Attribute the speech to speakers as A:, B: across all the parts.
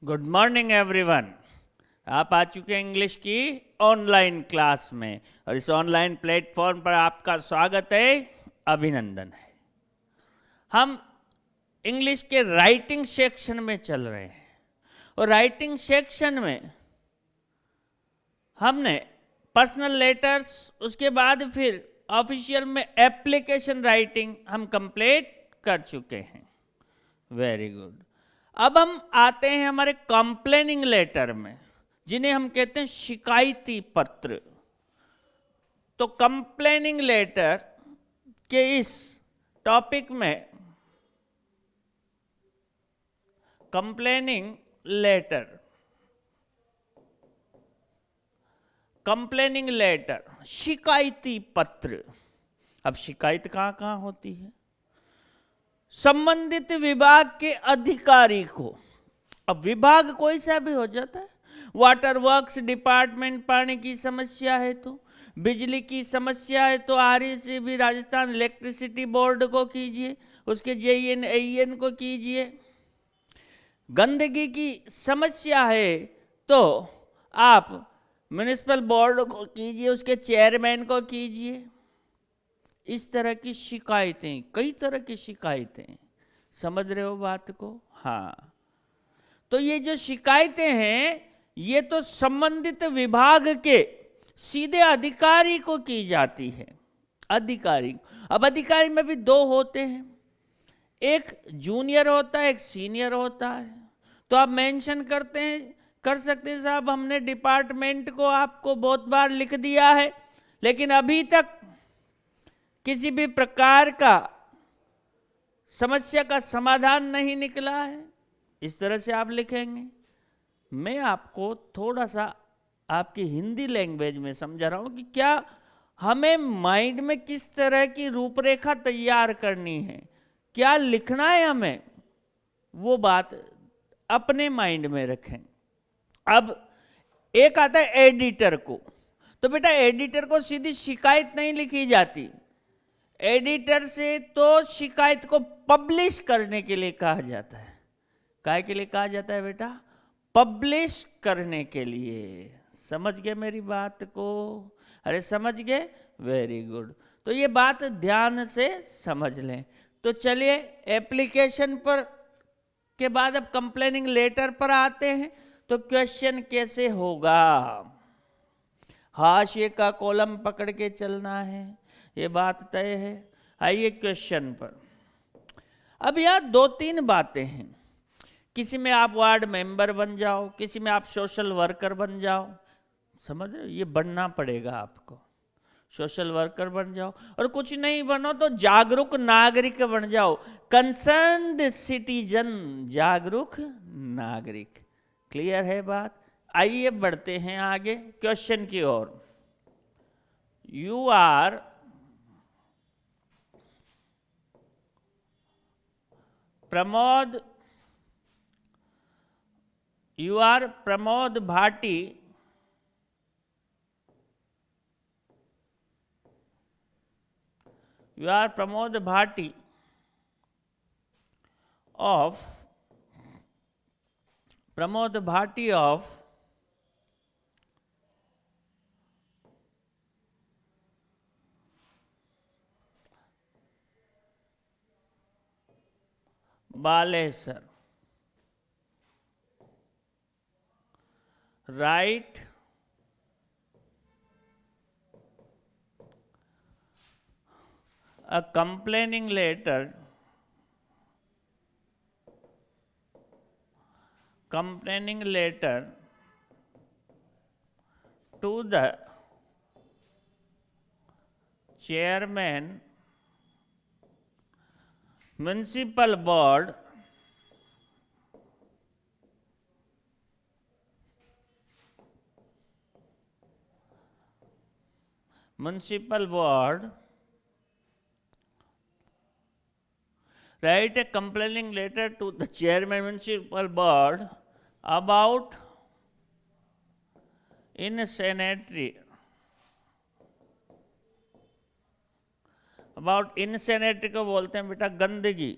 A: Good morning everyone. आप आ चुके हैं इंग्लिश की ऑनलाइन क्लास में और इस ऑनलाइन प्लेटफॉर्म पर आपका स्वागत है, अभिनंदन है। हम इंग्लिश के राइटिंग सेक्शन में चल रहे हैं और राइटिंग सेक्शन में हमने पर्सनल लेटर्स, उसके बाद फिर ऑफिशियल में एप्लीकेशन राइटिंग हम कंप्लीट कर चुके हैं। Very good. अब हम आते हैं हमारे कंप्लेनिंग लेटर में, जिन्हें हम कहते हैं शिकायती पत्र। तो कंप्लेनिंग लेटर के इस टॉपिक में कंप्लेनिंग लेटर, शिकायती पत्र। अब शिकायत कहाँ कहाँ होती है? संबंधित विभाग के अधिकारी को। अब विभाग कोई सा भी हो जाता है। वाटर वर्क्स डिपार्टमेंट, पानी की समस्या है तो, बिजली की समस्या है तो RECB राजस्थान इलेक्ट्रिसिटी बोर्ड को कीजिए, उसके JEN AEN को कीजिए। गंदगी की समस्या है तो आप म्युनिसिपल बोर्ड को कीजिए, उसके चेयरमैन को कीजिए। इस तरह की शिकायतें, कई तरह की शिकायतें, समझ रहे हो बात को? हाँ। तो ये जो शिकायतें हैं ये तो संबंधित विभाग के सीधे अधिकारी को की जाती है। अधिकारी, अब अधिकारी में भी दो होते हैं, एक जूनियर होता है, एक सीनियर होता है। तो आप मेंशन कर सकते हैं साहब, हमने डिपार्टमेंट को आपको बहुत बार लिख दिया है लेकिन अभी तक किसी भी प्रकार का समस्या का समाधान नहीं निकला है। इस तरह से आप लिखेंगे। मैं आपको थोड़ा सा आपकी हिंदी लैंग्वेज में समझा रहा हूं कि क्या हमें माइंड में किस तरह की रूपरेखा तैयार करनी है, क्या लिखना है हमें, वो बात अपने माइंड में रखें। अब एक आता है एडिटर को। तो बेटा एडिटर को सीधी शिकायत नहीं लिखी जाती। एडिटर से तो शिकायत को पब्लिश करने के लिए कहा जाता है। काहे के लिए कहा जाता है बेटा? पब्लिश करने के लिए। समझ गए मेरी बात को? अरे समझ गए? Very good. तो ये बात ध्यान से समझ लें। तो चलिए एप्लीकेशन पर के बाद अब कंप्लेनिंग लेटर पर आते हैं। तो क्वेश्चन कैसे होगा? हाशिए का कॉलम पकड़ के चलना है, ये बात तय है। आइए क्वेश्चन पर। अब यहाँ दो तीन बातें हैं। किसी में आप वार्ड मेंबर बन जाओ, किसी में आप सोशल वर्कर बन जाओ। समझ रहे हो? ये बनना पड़ेगा आपको। सोशल वर्कर बन जाओ, और कुछ नहीं बनो तो जागरूक नागरिक बन जाओ। कंसर्न्ड सिटीजन, जागरूक नागरिक। क्लियर है बात? आइए बढ़ते हैं आगे क्वेश्चन की ओर। You are Pramod Bhati of Balesar. Write a complaining letter to the chairman, municipal board, write a complaining letter to the chairman municipal board about insanitary को बोलते हैं बेटा गंदगी।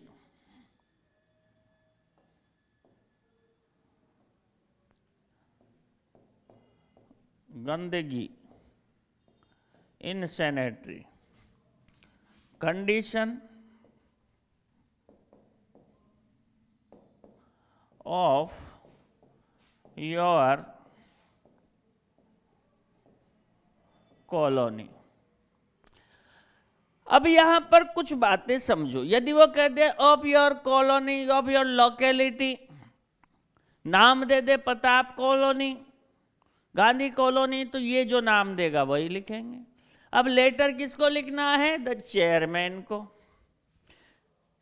A: गंदगी, insanitary condition of your colony. अब यहां पर कुछ बातें समझो। यदि वो कहते हैं of your colony, of your locality, नाम दे दे प्रताप कॉलोनी, गांधी कॉलोनी, तो ये जो नाम देगा वही लिखेंगे। अब लेटर किसको लिखना है? द चेयरमैन को।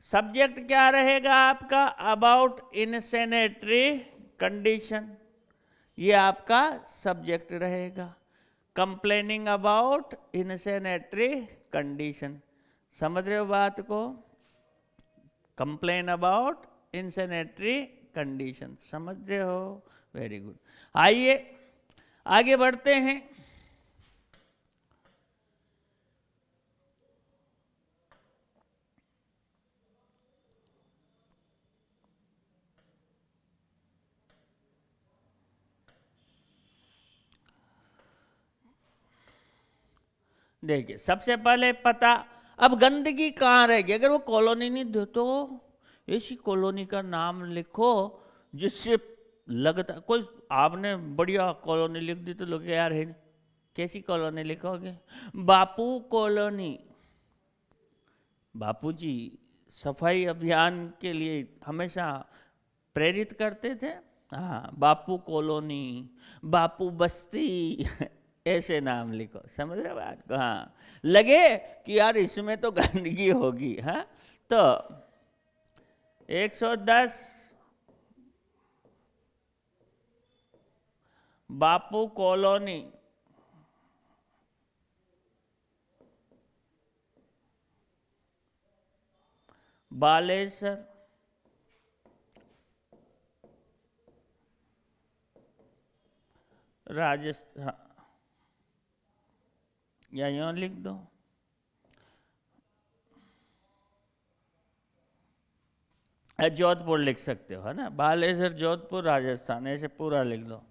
A: सब्जेक्ट क्या रहेगा आपका? अबाउट इनसैनिटरी कंडीशन, ये आपका सब्जेक्ट रहेगा। कंप्लेनिंग अबाउट इनसैनिटरी कंडीशन, समझ रहे हो बात को? कंप्लेन अबाउट इनसैनिटरी कंडीशन, समझ रहे हो? Very good. आइए आगे बढ़ते हैं। देखिए सबसे पहले पता। अब गंदगी कहाँ रहेगी? अगर वो कॉलोनी नहीं दे तो ऐसी कॉलोनी का नाम लिखो जिससे लगता कोई, आपने बढ़िया कॉलोनी लिख दी तो लोग यार है, कैसी कॉलोनी लिखोगे? बापू कॉलोनी। बापू जी सफाई अभियान के लिए हमेशा प्रेरित करते थे। हाँ, बापू कॉलोनी, बापू बस्ती ऐसे नाम लिखो, समझ रहे बात को? हाँ, लगे कि यार इसमें तो गंदगी होगी। हाँ, तो 110 बापू कॉलोनी, बालेश्वर, राजस्थान, या यूँ लिख दो। जोधपुर लिख सकते हो, है ना? बालेश्वर, जोधपुर, राजस्थान, ऐसे पूरा लिख दो।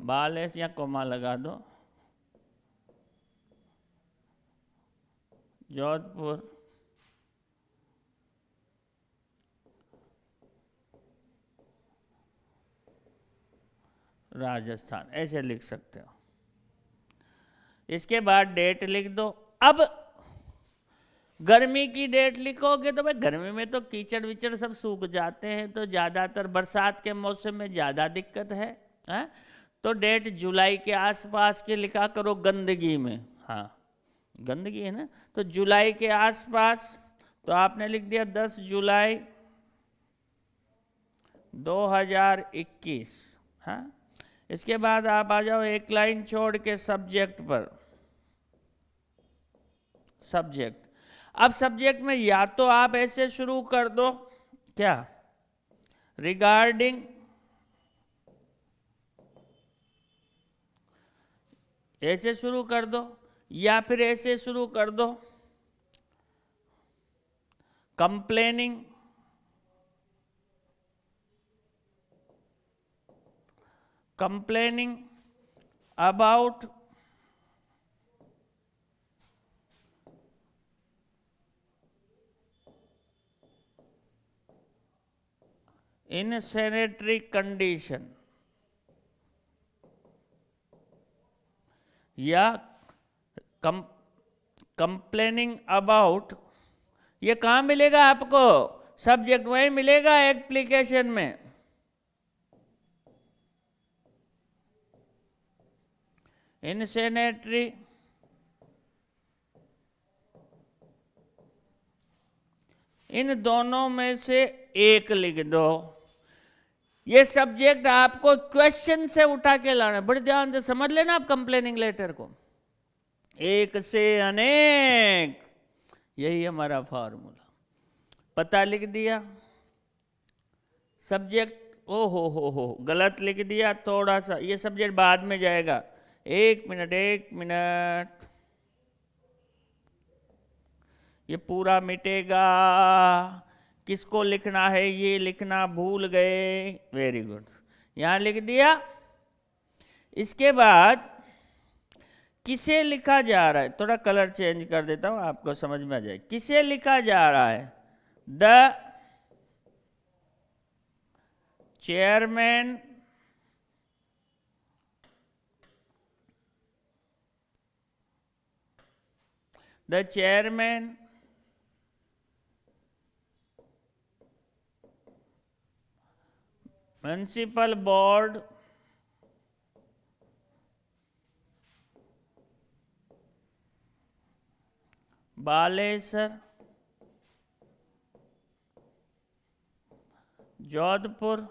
A: बालेश्वर या कोमा लगा दो, जोधपुर, राजस्थान, ऐसे लिख सकते हो। इसके बाद डेट लिख दो। अब गर्मी की डेट लिखोगे तो भाई गर्मी में तो कीचड़ विचड़ सब सूख जाते हैं, तो ज़्यादातर बरसात के मौसम में ज़्यादा दिक्कत है, तो डेट जुलाई के आसपास के लिखा करो गंदगी में। हाँ, गंदगी है ना, तो जुलाई के आसपास, तो आपने लिख दिया 10 जुलाई 2021। हाँ, इसके बाद आप आ जाओ एक लाइन छोड़ के सब्जेक्ट पर। सब्जेक्ट, अब सब्जेक्ट में या तो आप ऐसे शुरू कर दो, क्या? रिगार्डिंग, ऐसे शुरू कर दो, या फिर ऐसे शुरू कर दो, कंप्लेनिंग अबाउट insanitary कंडीशन, या कंप्लेनिंग अबाउट, ये कहाँ मिलेगा आपको? सब्जेक्ट वहीं मिलेगा एप्लीकेशन में। insanitary इन दोनों में से एक लिख दो। ये सब्जेक्ट आपको क्वेश्चन से उठा के लाना है, बड़े ध्यान से समझ लेना आप कंप्लेनिंग लेटर को। एक से अनेक, यही हमारा फॉर्मूला। पता लिख दिया, सब्जेक्ट ओ हो गलत लिख दिया थोड़ा सा, ये सब्जेक्ट बाद में जाएगा। एक मिनट, ये पूरा मिटेगा किसको लिखना है, ये लिखना भूल गए, वेरी गुड, यहाँ लिख दिया। इसके बाद किसे लिखा जा रहा है, थोड़ा कलर चेंज कर देता हूं आपको समझ में आ जाए। किसे लिखा जा रहा है, the chairman municipal board Balesar Jodhpur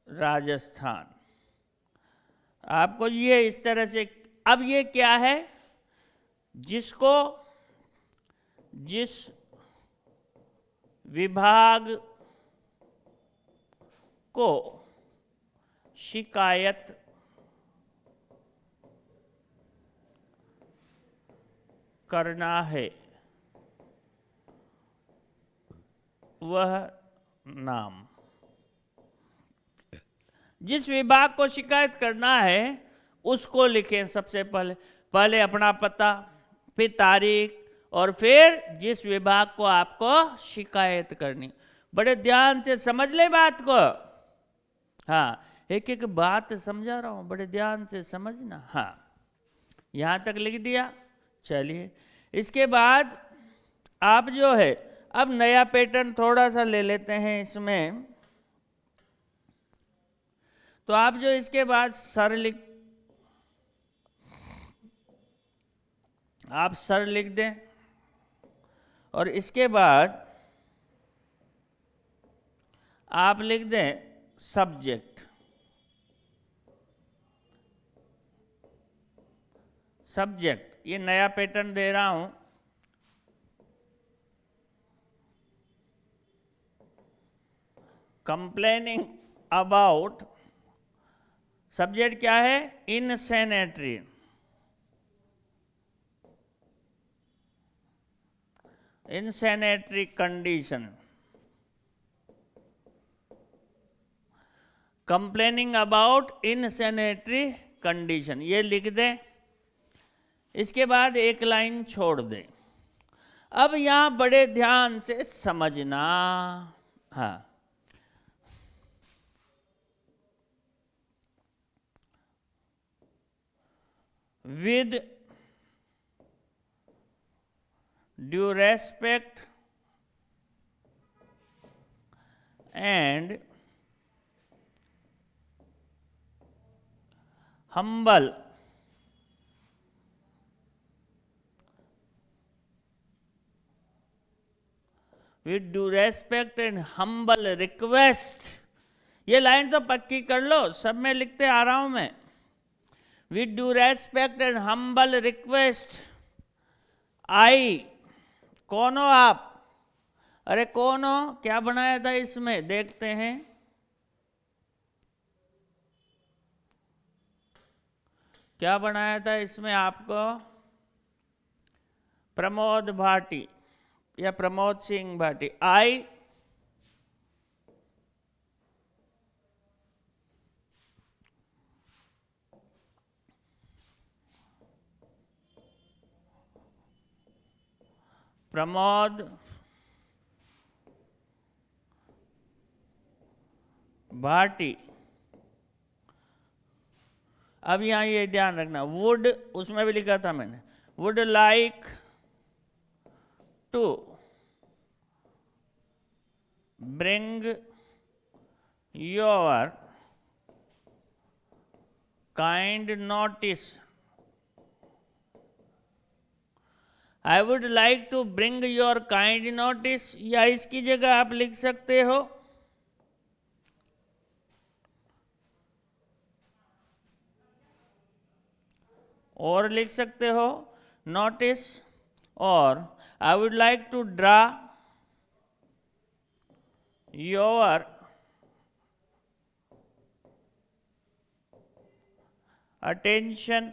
A: Rajasthan. आपको ये इस तरह से, अब ये क्या है, जिसको जिस विभाग को शिकायत करना है वह नाम। जिस विभाग को शिकायत करना है उसको लिखें सबसे पहले, पहले अपना पता, फिर तारीख, और फिर जिस विभाग को आपको शिकायत करनी। बड़े ध्यान से समझ ले बात को, हाँ, एक एक बात समझा रहा हूं, बड़े ध्यान से समझना। हाँ, यहां तक लिख दिया। चलिए, इसके बाद आप जो है, अब नया पैटर्न थोड़ा सा ले लेते हैं इसमें। तो आप जो इसके बाद सर लिख दें, और इसके बाद आप लिख दें सब्जेक्ट। सब्जेक्ट, ये नया पैटर्न दे रहा हूं। कंप्लेनिंग अबाउट, सब्जेक्ट क्या है, इनसैनिटरी, इनसैनिटरी कंडीशन। कंप्लेनिंग अबाउट इनसैनिटरी कंडीशन, ये लिख दें। इसके बाद एक लाइन छोड़ दें। अब यहां बड़े ध्यान से समझना, हाँ, with due respect and humble with due respect and humble request, ये लाइन तो पक्की कर लो, सब में लिखते आ रहा हूं मैं। With due respect and humble request, I, कौन हो आप, अरे कौन हो, क्या बनाया था इसमें, देखते हैं। क्या बनाया था इसमें आपको, प्रमोद भाटी या प्रमोद सिंह भाटी। आई प्रमोद भाटी। अब यहां ये ध्यान रखना, वुड, उसमें भी लिखा था मैंने, would like to bring your kind notice. I would like to bring your kind notice, या इसकी जगह आप लिख सकते हो और लिख सकते हो नोटिस, और I would like to draw your attention,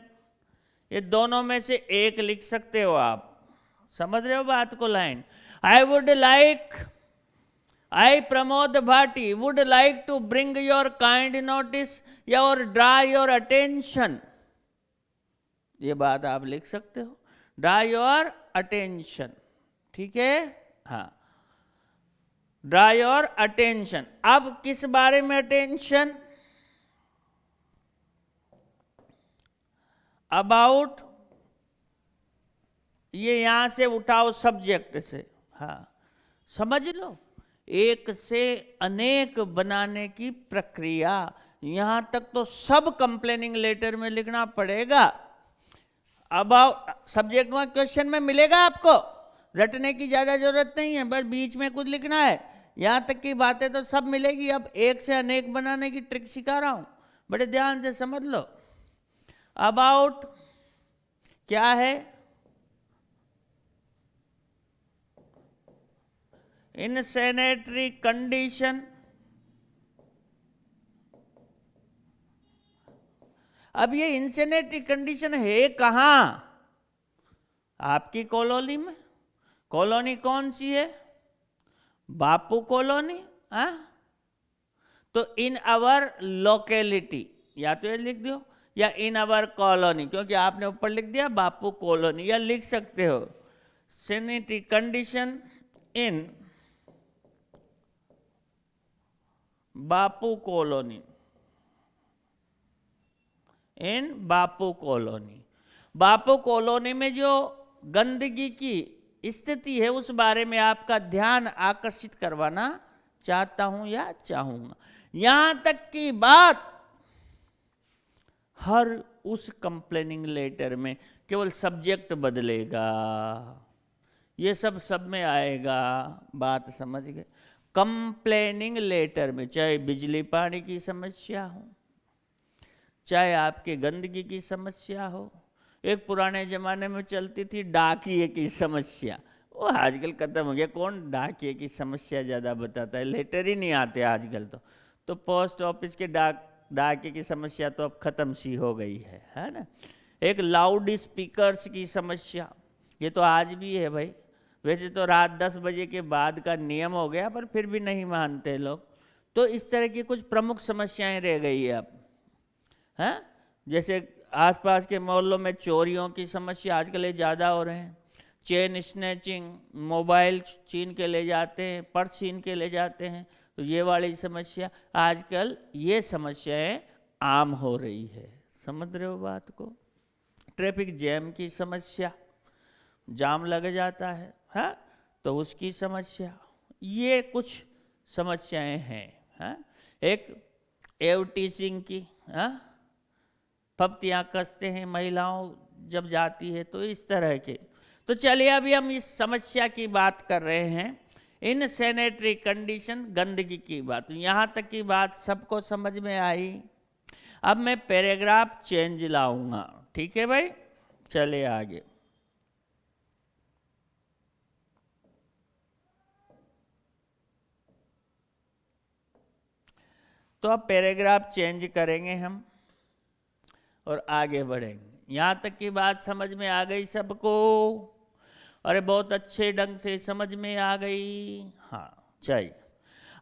A: ये दोनों में से एक लिख सकते हो आप, समझ रहे हो बात को? Line, I would like, I, Pramod Bhati, would like to bring your kind notice or draw your attention. ये बात आप लिख सकते हो, draw your attention, ठीक है? हाँ, draw your attention. अब किस बारे में attention? About, ये यहां से उठाओ सब्जेक्ट से, हाँ, समझ लो, एक से अनेक बनाने की प्रक्रिया, यहां तक तो सब कंप्लेनिंग लेटर में लिखना पड़ेगा। अबाउट सब्जेक्ट में क्वेश्चन में मिलेगा आपको, रटने की ज्यादा जरूरत नहीं है, बस बीच में कुछ लिखना है, यहां तक की बातें तो सब मिलेगी। अब एक से अनेक बनाने की ट्रिक सिखा रहा हूं, बड़े ध्यान से समझ लो। अबाउट क्या है? इन सैनिटरी कंडीशन, अब ये इंसैनिटरी कंडीशन है कहां? आपकी कॉलोनी में। कॉलोनी कौन सी है? बापू कॉलोनी। हाँ, तो इन अवर लोकेलिटी, या तो ये लिख दो या इन अवर कॉलोनी, क्योंकि आपने ऊपर लिख दिया बापू कॉलोनी, या लिख सकते हो sanitary condition in Bapu colony, in Bapu colony. Bapu colony में जो गंदगी की स्थिति है उस बारे में आपका ध्यान आकर्षित करवाना चाहता हूं या चाहूंगा। यहां तक की बात हर उस कंप्लेनिंग लेटर में केवल सब्जेक्ट बदलेगा, ये सब में आएगा। बात समझ गए? कंप्लेनिंग लेटर में चाहे बिजली पानी की समस्या हो, चाहे आपके गंदगी की समस्या हो, एक पुराने जमाने में चलती थी डाकिये की समस्या, वो आजकल खत्म हो गया। कौन डाकिये की समस्या ज़्यादा बताता है? लेटर ही नहीं आते आजकल तो पोस्ट ऑफिस के डाकिये की समस्या तो अब खत्म सी हो गई है ना। एक लाउड स्पीकर्स की समस्या, ये तो आज भी है भाई। वैसे तो रात 10 बजे के बाद का नियम हो गया, पर फिर भी नहीं मानते लोग। तो इस तरह की कुछ प्रमुख समस्याएं रह गई है अब, हैं? जैसे आसपास के मोहल्लों में चोरियों की समस्या आजकल ये ज़्यादा हो रहे हैं, चेन स्नैचिंग, मोबाइल छीन के ले जाते हैं, पर्स छीन के ले जाते हैं, तो ये वाली समस्या आजकल, ये समस्याएं आम हो रही है। समझ रहे हो बात को? ट्रैफिक जैम की समस्या, जाम लग जाता है, हाँ, तो उसकी समस्या, ये कुछ समस्याएं हैं। एक एवटीसिंग की, हाँ, फप्तियाँ कसते हैं महिलाओं जब जाती है, तो इस तरह के। तो चलिए अभी हम इस समस्या की बात कर रहे हैं, इन सैनिटरी कंडीशन, गंदगी की बात। यहाँ तक की बात सबको समझ में आई। अब मैं पैराग्राफ चेंज लाऊंगा, ठीक है भाई? चलिए आगे। तो अब पैराग्राफ चेंज करेंगे हम और आगे बढ़ेंगे। यहाँ तक की बात समझ में आ गई सबको? अरे बहुत अच्छे ढंग से समझ में आ गई। हाँ, चाहिए।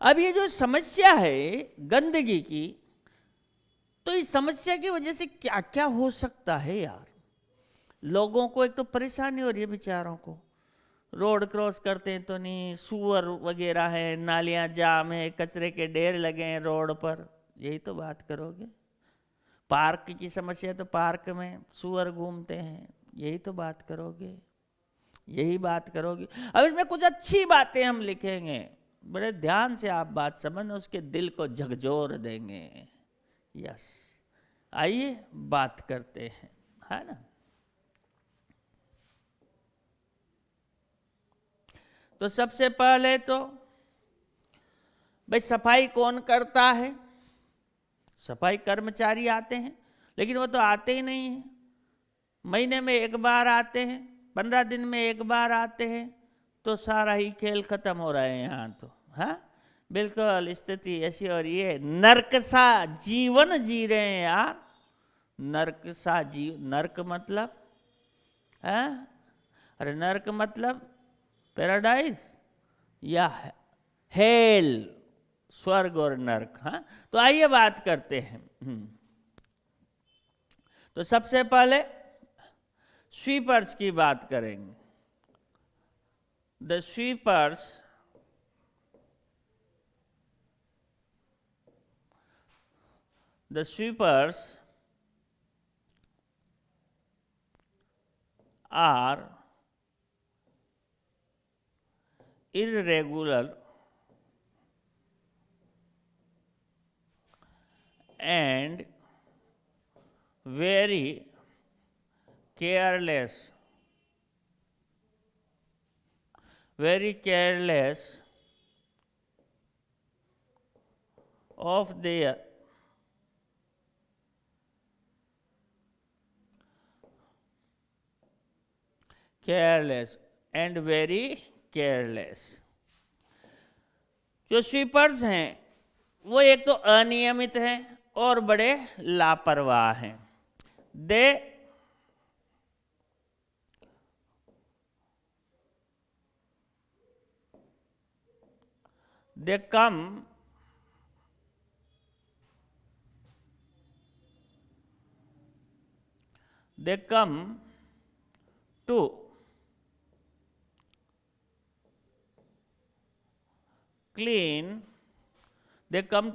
A: अब ये जो समस्या है गंदगी की, तो इस समस्या की वजह से क्या क्या हो सकता है यार? लोगों को एक तो परेशानी हो रही है बेचारों को, रोड क्रॉस करते हैं तो नहीं, सुअर वगैरह है, नालियां जाम है, कचरे के ढेर लगे हैं रोड पर, यही तो बात करोगे। पार्क की समस्या, तो पार्क में सुअर घूमते हैं, यही तो बात करोगे, यही बात करोगे। अब इसमें कुछ अच्छी बातें हम लिखेंगे, बड़े ध्यान से आप बात समझना, उसके दिल को झकझोर देंगे। यस, आइए बात करते हैं, है ना। तो सबसे पहले तो भाई सफाई कौन करता है? सफाई कर्मचारी आते हैं, लेकिन वो तो आते ही नहीं हैं। महीने में एक बार आते हैं, 15 दिन में एक बार आते हैं, तो सारा ही खेल खत्म हो रहा है यहाँ तो। हाँ, बिल्कुल स्थिति ऐसी हो रही है, नरक सा जीवन जी रहे हैं यार। नरक सा नरक मतलब, हाँ, अरे नर्क मतलब पैराडाइज या हेल, स्वर्ग और नर्क। हाँ, तो आइए बात करते हैं। तो सबसे पहले स्वीपर्स की बात करेंगे। The sweepers are irregular and very careless of their careless। जो स्वीपर्स हैं वो एक तो अनियमित हैं और बड़े लापरवाह हैं। they come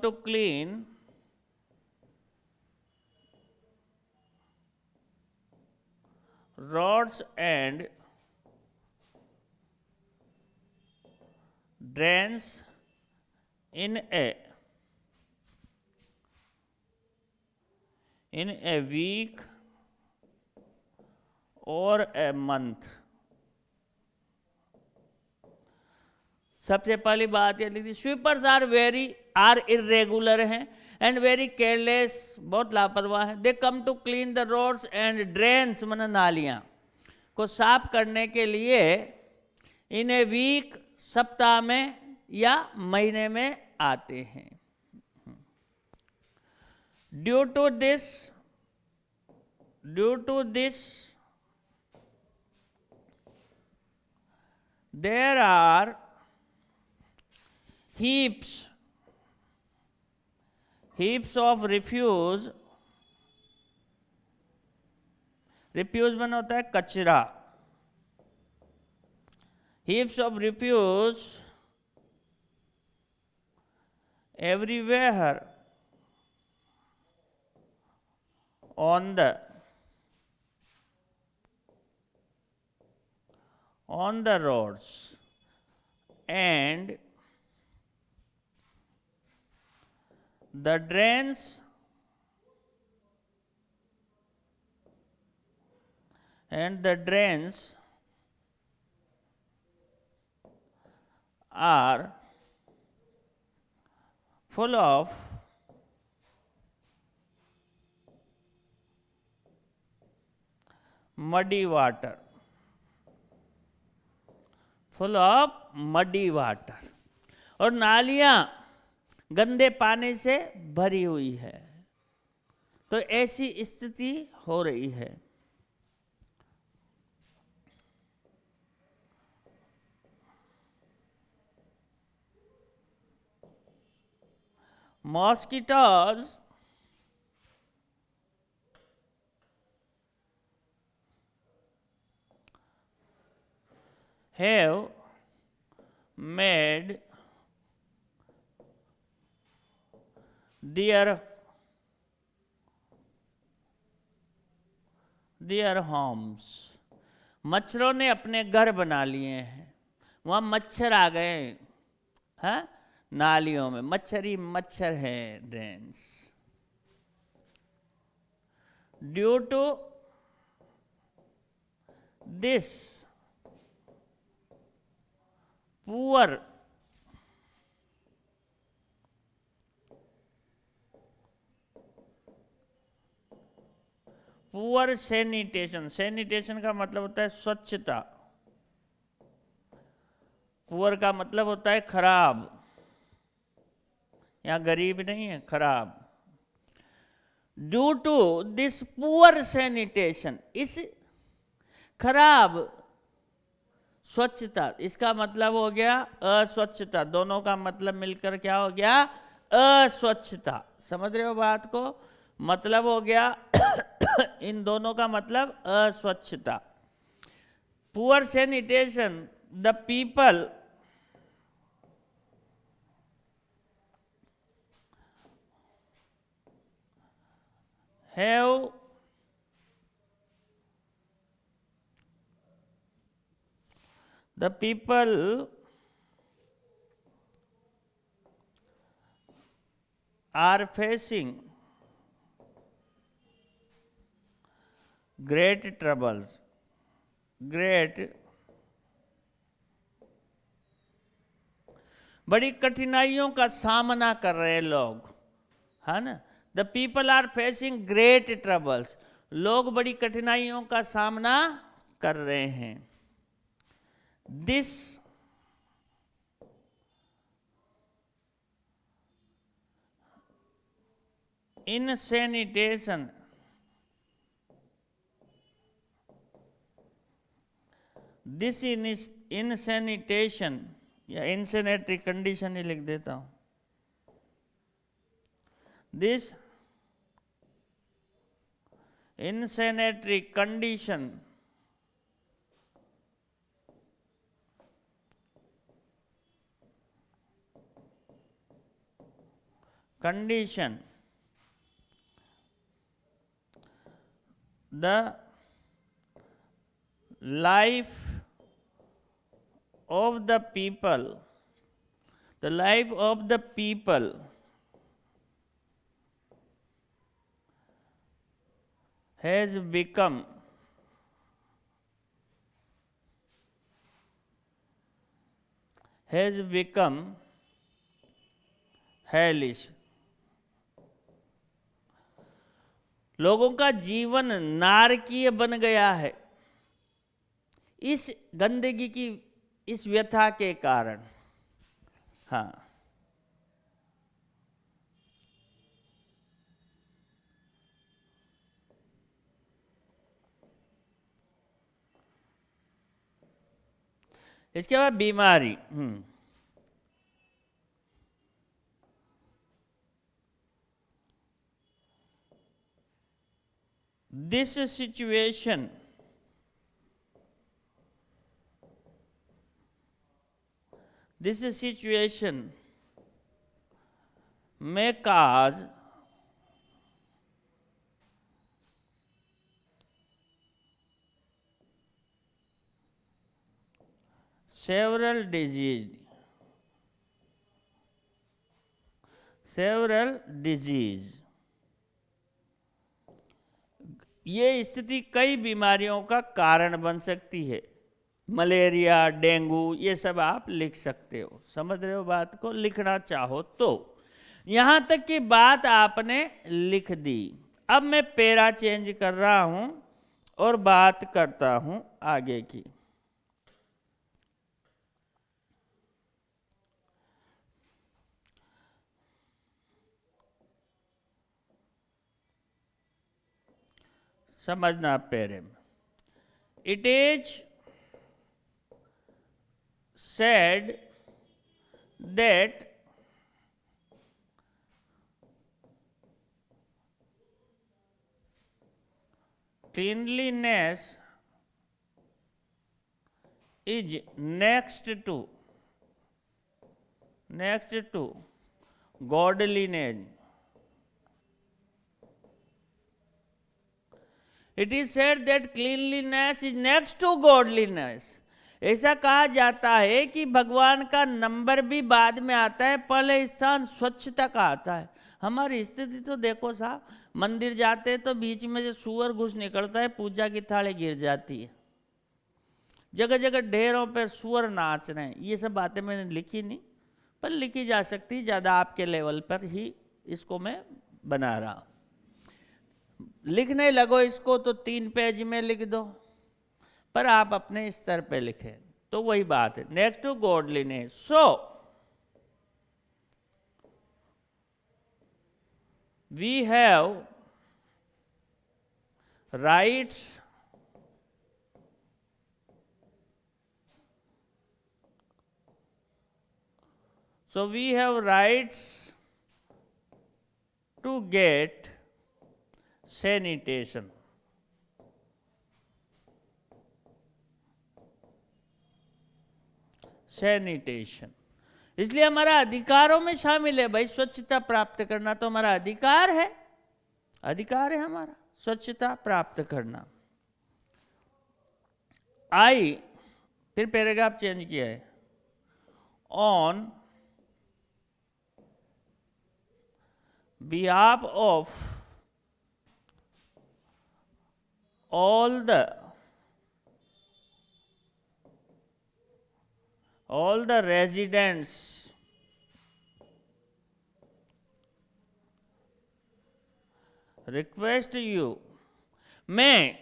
A: to clean roads and drains in a week or a month। सबसे पहली बात ये लिखी, स्वीपर्स आर इरेगुलर हैं एंड वेरी केयरलेस, बहुत लापरवाह हैं। They come to clean the roads and drains, मन नालियां को साफ करने के लिए इन ए वीक, सप्ताह में या महीने में आते हैं। Due to this there are heaps of refuse बना होता है कचरा। heaps of refuse everywhere on the roads and the drains are full of muddy water, और नालियां गंदे पानी से भरी हुई है। तो ऐसी स्थिति हो रही है। Mosquitoes have made their homes, मच्छरों ने अपने घर बना लिए हैं। वहाँ मच्छर आ गए हैं, नालियों में मच्छर हैं, drains. Due to this poor sanitation का मतलब होता है स्वच्छता। पुअर का मतलब होता है खराब, यहाँ गरीब नहीं है, खराब। Due to this poor sanitation, इस खराब स्वच्छता, इसका मतलब हो गया अस्वच्छता, दोनों का मतलब मिलकर क्या हो गया, अस्वच्छता। समझ रहे हो बात को, मतलब हो गया इन दोनों का मतलब अस्वच्छता। Poor sanitation, the people have the people are facing great troubles, great बड़ी कठिनाइयों का सामना कर रहे लोग, है ना। The people are facing great troubles, लोग बड़ी कठिनाइयों का सामना कर रहे हैं। दिस insanitation insanitation या insanitary कंडीशन ही लिख देता हूं। This insanitary condition the life of the people, the life of the people has become hellish, लोगों का जीवन नारकीय बन गया है इस गंदगी की, इस व्यथा के कारण। हाँ, इसके बाद बीमारी। This situation may cause several disease, ये स्थिति कई बीमारियों का कारण बन सकती है। मलेरिया, डेंगू, ये सब आप लिख सकते हो। समझ रहे हो बात को, लिखना चाहो तो। यहां तक की बात आपने लिख दी। अब मैं पैरा चेंज कर रहा हूं और बात करता हूं आगे की। समझना पैरे में। It is said that cleanliness is next to godliness. It is said that cleanliness is next to godliness. ऐसा कहा जाता है कि भगवान का नंबर भी बाद में आता है, पहले स्थान स्वच्छता का आता है। हमारी स्थिति तो देखो साहब, मंदिर जाते हैं तो बीच में से सूअर घुस निकलता है, पूजा की थाली गिर जाती है, जगह जगह ढेरों पर सूअर नाच रहे हैं। ये सब बातें मैंने लिखी नहीं, पर लिखी जा सकती, ज़्यादा आपके लेवल पर ही इसको मैं बना रहा हूँ। लिखने लगो इसको तो 3 पेज में लिख दो, पर आप अपने स्तर पे लिखें तो वही बात है। Next to godliness, so we have rights So we have rights to get sanitation. Sanitation इसलिए हमारा अधिकारों में शामिल है भाई, स्वच्छता प्राप्त करना तो हमारा अधिकार है, अधिकार है हमारा स्वच्छता प्राप्त करना। आई फिर पैराग्राफ चेंज किया है, on behalf of all the residents request you, मैं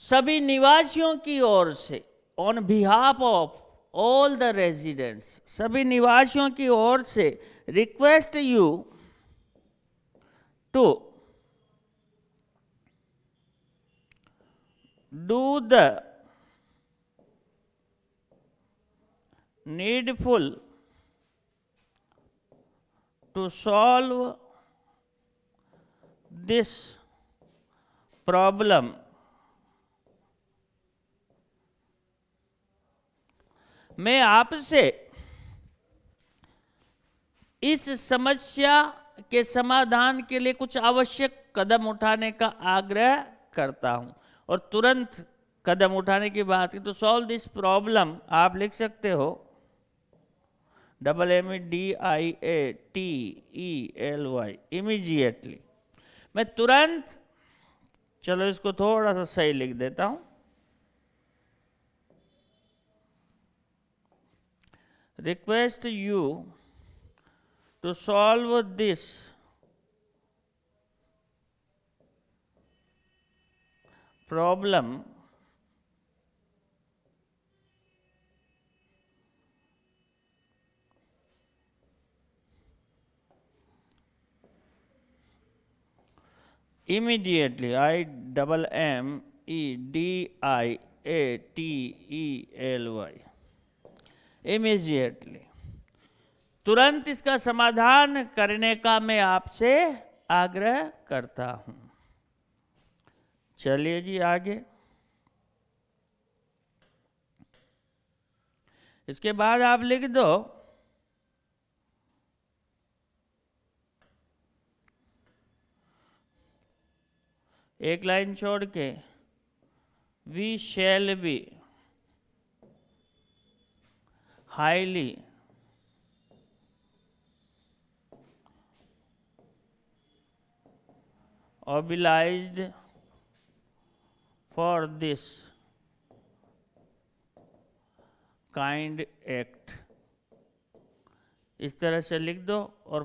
A: सभी निवासियों की ओर से, on behalf of all the residents, सभी निवासियों की ओर से request you to do the needful to solve this problem. मैं आपसे इस समस्या के समाधान के लिए कुछ आवश्यक कदम उठाने का आग्रह करता हूं। और तुरंत कदम उठाने की बात की तो सॉल्व दिस प्रॉब्लम आप लिख सकते हो MEDIATELY, इमीजिएटली। मैं तुरंत, चलो इसको थोड़ा सा सही लिख देता हूं, request you to solve this problem immediately, IMMEDIATELY, immediately, तुरंत इसका समाधान करने का मैं आपसे आग्रह करता हूं। चलिए जी आगे। इसके बाद आप लिख दो एक लाइन छोड़ के, we shall be highly obliged for this kind act। इस तरह से लिख दो और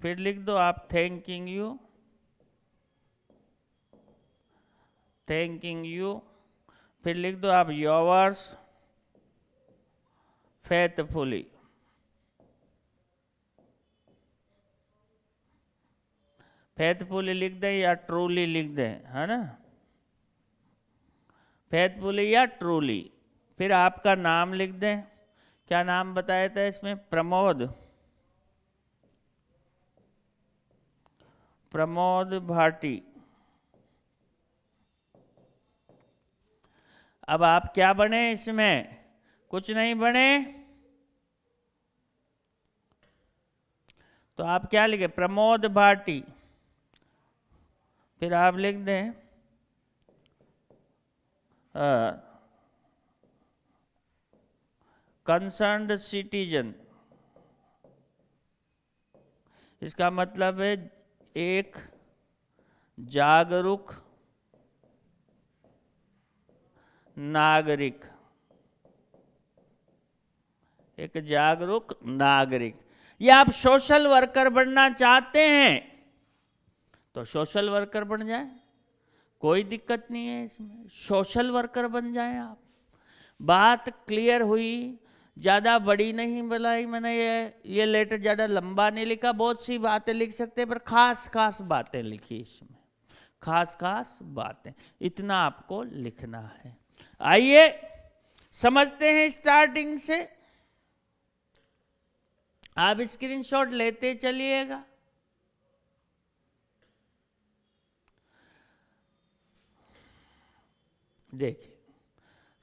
A: फिर लिख दो आप थैंकिंग यू, फिर लिख दो आप योवर्स फेथफुली। फेथफुली लिख दें या ट्रूली लिख दें, है ना, फेथफुली या ट्रूली। फिर आपका नाम लिख दें, क्या नाम बताया था इसमें, प्रमोद भाटी। अब आप क्या बने इसमें, कुछ नहीं बने, तो आप क्या लिखे, प्रमोद भाटी। फिर आप लिख दें कंसर्न्ड सिटीजन। इसका मतलब है एक जागरूक नागरिक, एक जागरूक नागरिक। या आप सोशल वर्कर बनना चाहते हैं तो सोशल वर्कर बन जाए, कोई दिक्कत नहीं है इसमें, सोशल वर्कर बन जाए आप। बात क्लियर हुई, ज़्यादा बड़ी नहीं बनाई मैंने, ये लेटर ज़्यादा लंबा नहीं लिखा, बहुत सी बातें लिख सकते हैं पर खास खास बातें लिखी इसमें, खास खास बातें, इतना आपको लिखना है। आइए समझते हैं स्टार्टिंग से। आप स्क्रीनशॉट लेते चलिएगा। देखिए,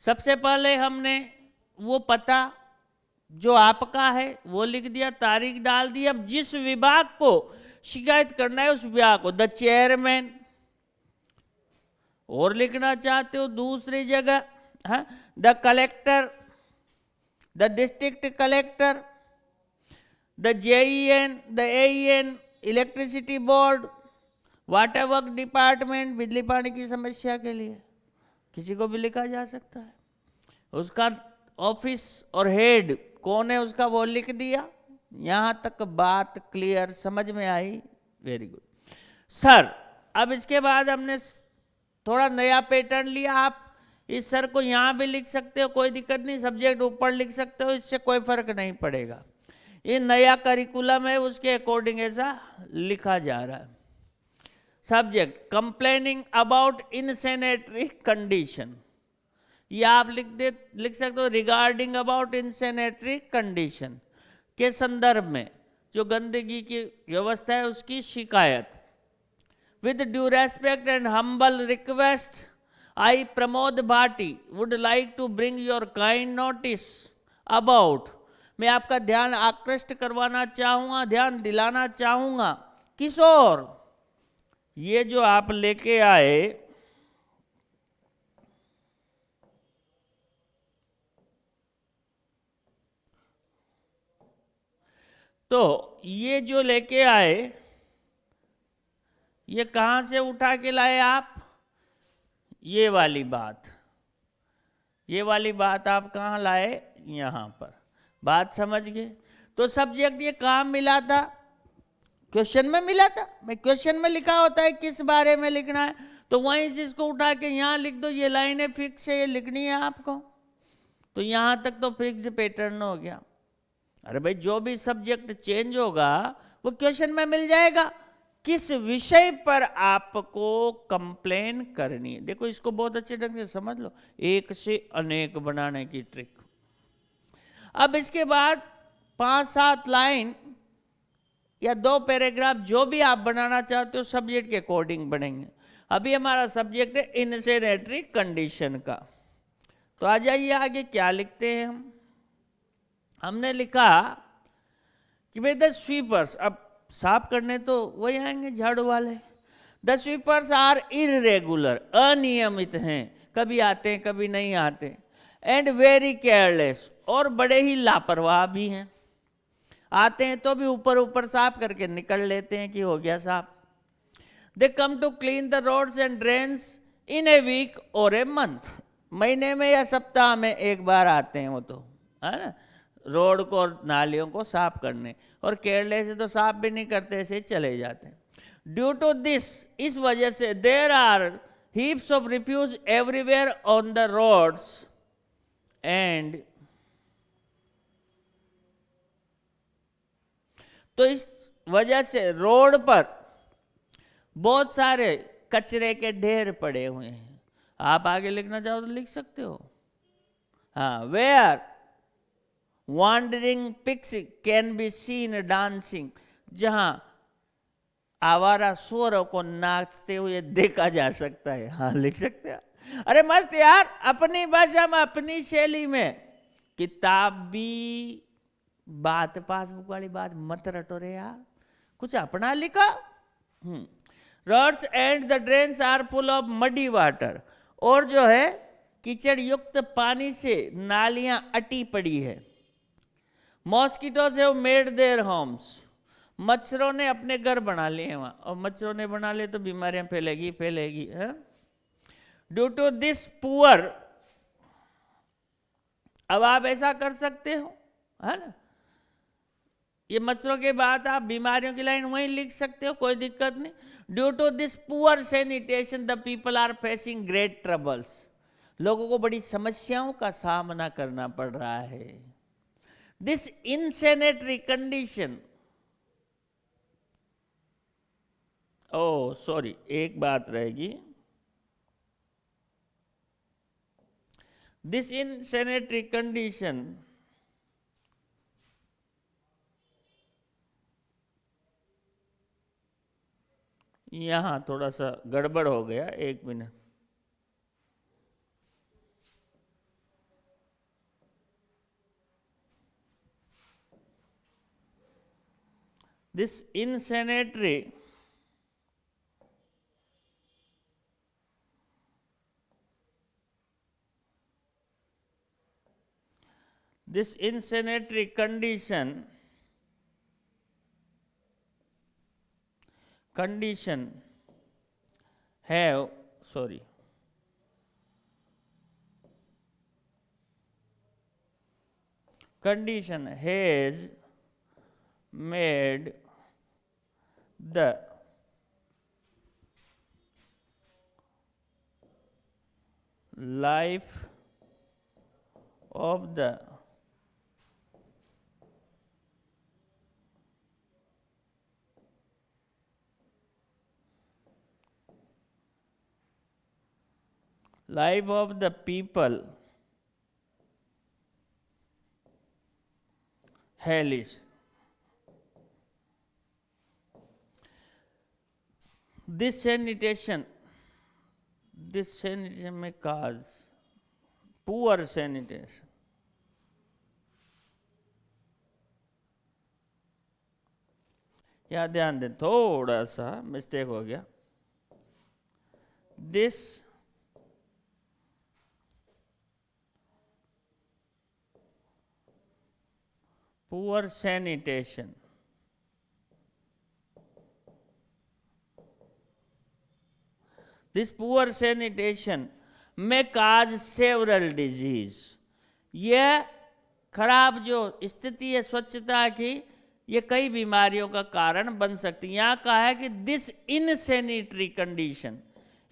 A: सबसे पहले हमने वो पता जो आपका है वो लिख दिया, तारीख डाल दी। अब जिस विभाग को शिकायत करना है उस विभाग को, द चेयरमैन, और लिखना चाहते हो दूसरी जगह, हाँ, the collector, the district collector, the JEN, the AEN, electricity board, water work department, बिजली पानी की समस्या के लिए किसी को भी लिखा जा सकता है। उसका ऑफिस और हेड कौन है उसका वो लिख दिया। यहां तक बात क्लियर, समझ में आई? Very good sir. अब इसके बाद हमने थोड़ा नया पैटर्न लिया। आप इस सर को यहां भी लिख सकते हो, कोई दिक्कत नहीं, सब्जेक्ट ऊपर लिख सकते हो, इससे कोई फर्क नहीं पड़ेगा। ये नया करिकुलम है, उसके अकॉर्डिंग ऐसा लिखा जा रहा है। सब्जेक्ट कंप्लेनिंग अबाउट इनसैनिटरी कंडीशन, ये आप लिख सकते हो रिगार्डिंग अबाउट इनसैनिटरी कंडीशन के संदर्भ में जो गंदगी की व्यवस्था है उसकी शिकायत। With due respect and humble request, I Pramod Bhati would like to bring your kind notice about, मैं आपका ध्यान आकृष्ट करवाना चाहूँगा, ध्यान दिलाना चाहूँगा। किशोर, ये जो आप लेके आए तो ये जो लेके आए ये कहाँ से उठा के लाए आप? ये वाली बात, ये वाली बात आप कहाँ लाए? यहाँ पर। बात समझ गए? तो सब्जेक्ट ये कहाँ मिला था? क्वेश्चन में मिला था। मैं क्वेश्चन में लिखा होता है किस बारे में लिखना है, तो वहीं से इसको उठा के यहाँ लिख दो। ये लाइनें फिक्स है, ये लिखनी है आपको। तो यहाँ तक तो फिक्स पैटर्न हो गया। अरे भाई, जो भी सब्जेक्ट चेंज होगा वो क्वेश्चन में मिल जाएगा। किस विषय पर आपको कंप्लेन करनी है, देखो इसको बहुत अच्छे ढंग से समझ लो, एक से अनेक बनाने की ट्रिक। अब इसके बाद 5-7 लाइन या 2 पैराग्राफ जो भी आप बनाना चाहते हो सब्जेक्ट के अकॉर्डिंग बनेंगे। अभी हमारा सब्जेक्ट है इनसैनिटरी कंडीशन का। तो आ जाइए आगे, क्या लिखते हैं हम। हमने लिखा कि भाई द स्वीपर्स, अब साफ करने तो वही आएंगे झाड़ू वाले। द स्वीपर्स आर इरेगुलर, अनियमित हैं, कभी आते हैं कभी नहीं आते। एंड वेरी केयरलेस, और बड़े ही लापरवाह भी हैं। आते हैं तो भी ऊपर ऊपर साफ करके निकल लेते हैं कि हो गया साफ। They come to clean the roads and drains in a week और ए मंथ, महीने में या सप्ताह में एक बार आते हैं वो, तो है ना, रोड को और नालियों को साफ करने। और केरले से तो साफ भी नहीं करते, ऐसे चले जाते हैं। ड्यू टू दिस, इस वजह से, there are heaps of refuse everywhere on the roads and, तो इस वजह से रोड पर बहुत सारे कचरे के ढेर पड़े हुए हैं। आप आगे लिखना चाहो तो लिख सकते हो। हाँ, where wandering pigs can be seen dancing, जहां आवारा सूअरों को नाचते हुए देखा जा सकता है। हाँ, लिख सकते हैं। अरे मस्त यार, अपनी भाषा में अपनी शैली में। किताबी बात, पासबुक वाली बात मत रटो रे यार, कुछ अपना लिखा। Roads and the drains are full of muddy water, और जो है कीचड़ युक्त पानी से नालियां अटी पड़ी है। Mosquitoes have made their homes, मच्छरों ने अपने घर बना लिए हैं वहां, और मच्छरों ने बना लिए तो बीमारियां फैलेगी फैलेगी है। ड्यू टू दिस पुअर, अब आप ऐसा कर सकते हो, है ना, ये मच्छरों के बाद आप बीमारियों की लाइन वहीं लिख सकते हो, कोई दिक्कत नहीं। Due to this poor sanitation the people are facing great troubles, लोगों को बड़ी समस्याओं का सामना करना पड़ रहा है। दिस इनसैनिटरी कंडीशन, ओ सॉरी, एक बात रहेगी। दिस इनसैनिटरी कंडीशन यहाँ थोड़ा सा गड़बड़ हो गया, 1 minute. This insanitary condition has made the life of the people hellish. This sanitation may cause poor sanitation. यहाँ ध्यान दें, थोड़ा सा मिस्टेक हो गया। This poor sanitation may cause several disease. यह खराब जो स्थिति है स्वच्छता की, ये कई बीमारियों का कारण बन सकती है। यहाँ कहा है कि दिस इनसैनिटरी कंडीशन,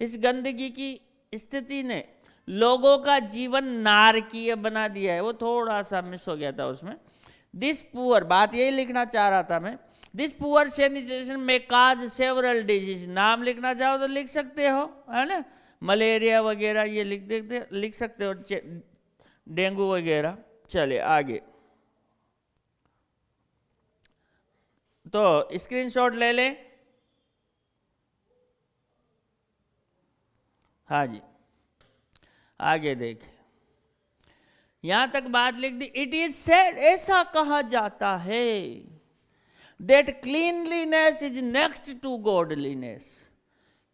A: इस गंदगी की स्थिति ने लोगों का जीवन नारकीय बना दिया है। वो थोड़ा सा मिस हो गया था उसमें। दिस पुअर, बात यही लिखना चाह रहा था मैं। दिस पुअर सैनिटेशन में काज सेवरल डिजीज, नाम लिखना चाहो तो लिख सकते हो, है ना, मलेरिया वगैरह ये लिख सकते हो, डेंगू वगैरह। चले आगे, तो स्क्रीनशॉट ले लें। हाँ जी, आगे देखें, यहां तक बात लिख दी। इट इज सेड, ऐसा कहा जाता है, that cleanliness is next to godliness,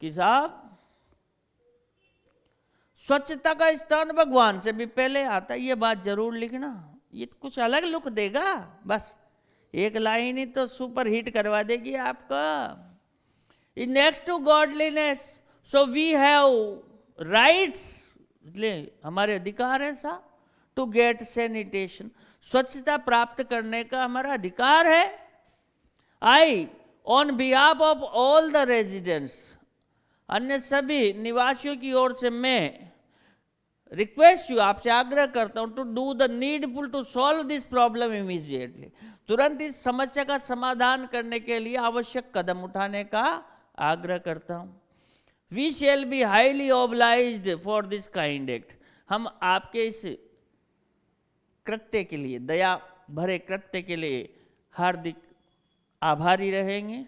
A: कि साहब स्वच्छता का स्थान भगवान से भी पहले आता है। ये बात जरूर लिखना, ये कुछ अलग लुक देगा। बस एक लाइन ही तो सुपर हिट करवा देगी आपका। Is next to godliness, so we have rights, हमारे अधिकार है सा टू गेट सैनिटेशन, स्वच्छता प्राप्त करने का हमारा अधिकार है। I on behalf of all the residents, अन्य सभी निवासियों की ओर से मैं रिक्वेस्ट यू, आपसे आग्रह करता हूं, to do the needful to solve this problem immediately, तुरंत इस समस्या का समाधान करने के लिए आवश्यक कदम उठाने का आग्रह करता हूं। We shall be highly obliged for this kind act, हम आपके इस कृत्य के लिए, दया भरे कृत्य के लिए हार्दिक आभारी रहेंगे।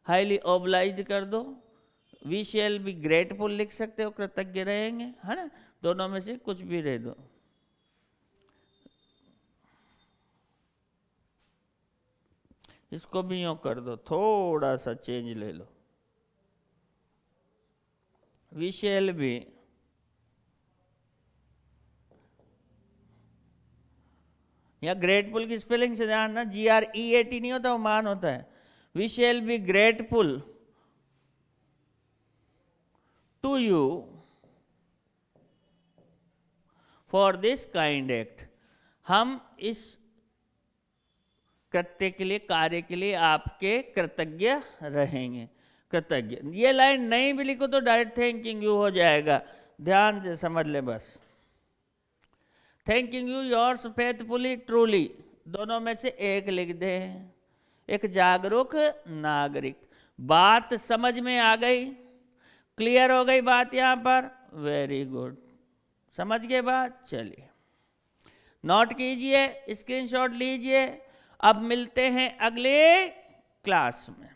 A: हाईली ऑब्लाइज्ड कर दो, वी शैल बी ग्रेटफुल लिख सकते हो, कृतज्ञ रहेंगे, है ना, दोनों में से कुछ भी रह दो। इसको भी यूं कर दो, थोड़ा सा चेंज ले लो। वी शैल बी या ग्रेटफुल की स्पेलिंग से ध्यान ना, GREAT नहीं होता, वो मान होता है। We shall be grateful to you for this kind act, हम इस कृत्य के लिए, कार्य के लिए आपके कृतज्ञ रहेंगे, कृतज्ञ। ये लाइन नहीं भी लिखो तो डायरेक्ट थैंकिंग यू हो जाएगा, ध्यान से समझ ले बस। Thanking you yours faithfully truly, दोनों में से एक लिख दे। एक जागरूक नागरिक, बात समझ में आ गई, क्लियर हो गई बात यहां पर, वेरी गुड, समझ गए बात। चलिए नोट कीजिए, स्क्रीनशॉट लीजिए। अब मिलते हैं अगले क्लास में।